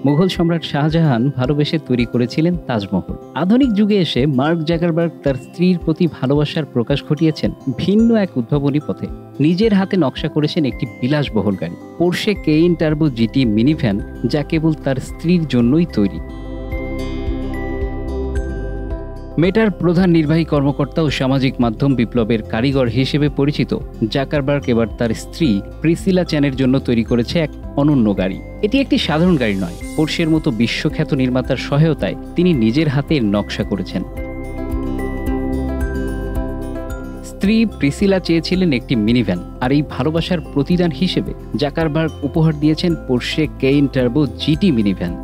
মুঘল সম্রাট শাহজাহান ভালোবেসে তৈরি করেছিলেন তাজমহল। আধুনিক যুগে এসে মার্ক জাকারবার্গ তার স্ত্রীর প্রতি ভালোবাসার প্রকাশ ঘটিয়েছেন ভিন্ন এক উদ্ভাবনী পথে। নিজের হাতে নকশা করেছেন একটি বিলাসবহুল গাড়ি, Porsche Cayenne Turbo GT minivan, যা কেবল তার স্ত্রীর জন্যই তৈরি। মেটার প্রধান নির্বাহী কর্মকর্তা ও সামাজিক মাধ্যম বিপ্লবের কারিগর হিসেবে পরিচিত জাকারবার্গ এবার তার স্ত্রী প্রিসিলা চ্যানের জন্য তৈরি করেছে এক অনন্য গাড়ি। এটি একটি সাধারণ গাড়ি নয়, পোর্শের মতো বিশ্বখ্যাত নির্মাতার সহায়তায় তিনি নিজের হাতে নকশা করেছেন। স্ত্রী প্রিসিলা চেয়েছিলেন একটি মিনিভ্যান, আর এই ভালোবাসার প্রতিদান হিসেবে জাকারবার্গ উপহার দিয়েছেন Porsche Cayenne Turbo GT minivan.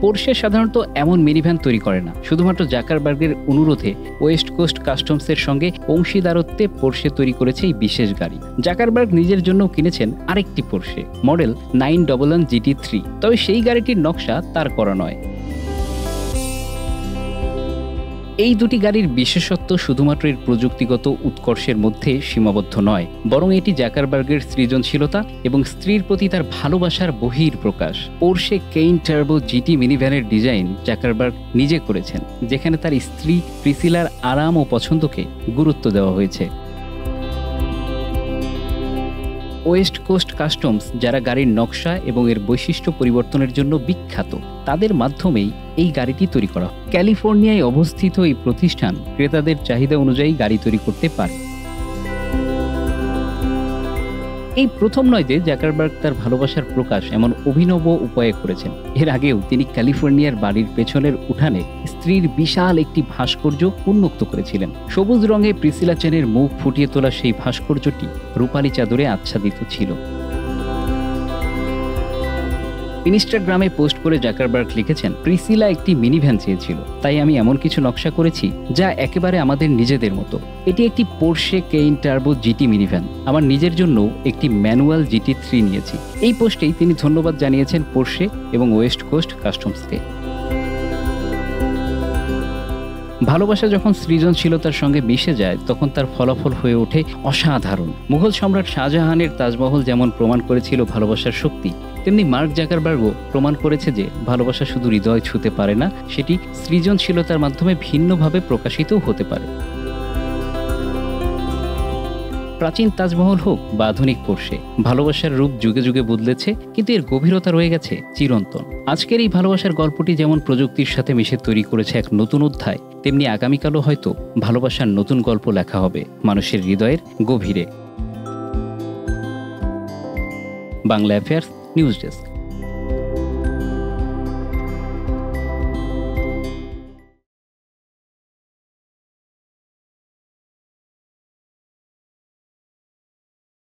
Porsche সাধারণত এমন মিনিভ্যান তৈরি করে না। শুধুমাত্র জাকারবার্গের অনুরোধে ওয়েস্ট কোস্ট কাস্টমসের সঙ্গে অংশীদারত্বে পোর্শে তৈরি করেছে এই বিশেষ গাড়ি। জাকারবার্গ নিজের জন্য কিনেছেন আরেকটি পোর্শে মডেল 911 GT3, তবে সেই গাড়িটির নকশা তার করা নয়। এই দুটি গাড়ির বিশেষত্ব শুধুমাত্র এর প্রযুক্তিগত উৎকর্ষের মধ্যে সীমাবদ্ধ নয়, বরং এটি জাকারবার্গের সৃজনশীলতা এবং স্ত্রীর প্রতি তার ভালোবাসার বহির প্রকাশ। পোর্শে কেইন টার্বো জিটি মিনিভ্যানের ডিজাইন জাকারবার্গ নিজে করেছেন, যেখানে তার স্ত্রী প্রিসিলার আরাম ও পছন্দকে গুরুত্ব দেওয়া হয়েছে। ওয়েস্ট কোস্ট কাস্টমস, যারা গাড়ির নকশা এবং এর বৈশিষ্ট্য পরিবর্তনের জন্য বিখ্যাত, তাদের মাধ্যমেই এই গাড়িটি তৈরি করা হয়। ক্যালিফোর্নিয়ায় অবস্থিত এই প্রতিষ্ঠান ক্রেতাদের চাহিদা অনুযায়ী গাড়ি তৈরি করতে পারে। এই প্রথম নয় যে জাকারবার্গ তার ভালোবাসার প্রকাশ এমন অভিনব উপায়ে করেছেন। এর আগেও তিনি ক্যালিফোর্নিয়ার বাড়ির পেছনের উঠানে স্ত্রীর বিশাল একটি ভাস্কর্য উন্মুক্ত করেছিলেন। সবুজ রঙে প্রিসিলা চ্যানের মুখ ফুটিয়ে তোলা সেই ভাস্কর্যটি রূপালী চাদরে আচ্ছাদিত ছিল। ইনস্টাগ্রামে পোস্ট করে জাকারবার্গ লিখেছেন, প্রিসিলা একটি মিনিভ্যান চেয়েছিল, তাই আমি এমন কিছু নকশা করেছি যা একেবারে আমাদের নিজেদের মতো। এটি একটি Porsche Cayenne Turbo GT minivan. আমার নিজের জন্য একটি ম্যানুয়াল GT3 নিয়েছি। এই পোস্টেই তিনি ধন্যবাদ জানিয়েছেন পোর্শে এবং ওয়েস্ট কোস্ট কাস্টমসকে। ভালোবাসা যখন সৃজনশীলতার সঙ্গে মিশে যায়, তখন তার ফলাফল হয়ে ওঠে অসাধারণ। মুঘল সম্রাট শাহজাহানের তাজমহল যেমন প্রমাণ করেছিল ভালোবাসার শক্তি, তেমনি মার্ক জাকারবার্গও প্রমাণ করেছে যে ভালোবাসা শুধু হৃদয় ছুঁতে পারে না, সেটি সৃজনশীলতার মাধ্যমে ভিন্নভাবে প্রকাশিতও হতে পারে। প্রাচীন তাজমহল হোক বা আধুনিক পোর্শে, ভালোবাসার রূপ যুগে যুগে বদলেছে, কিন্তু এর গভীরতা রয়ে গেছে চিরন্তন। আজকের এই ভালোবাসার গল্পটি যেমন প্রযুক্তির সাথে মিশে তৈরি করেছে এক নতুন অধ্যায়, তেমনি আগামীকালও হয়তো ভালোবাসার নতুন গল্প লেখা হবে মানুষের হৃদয়ের গভীরে। Bangla affairs news desk.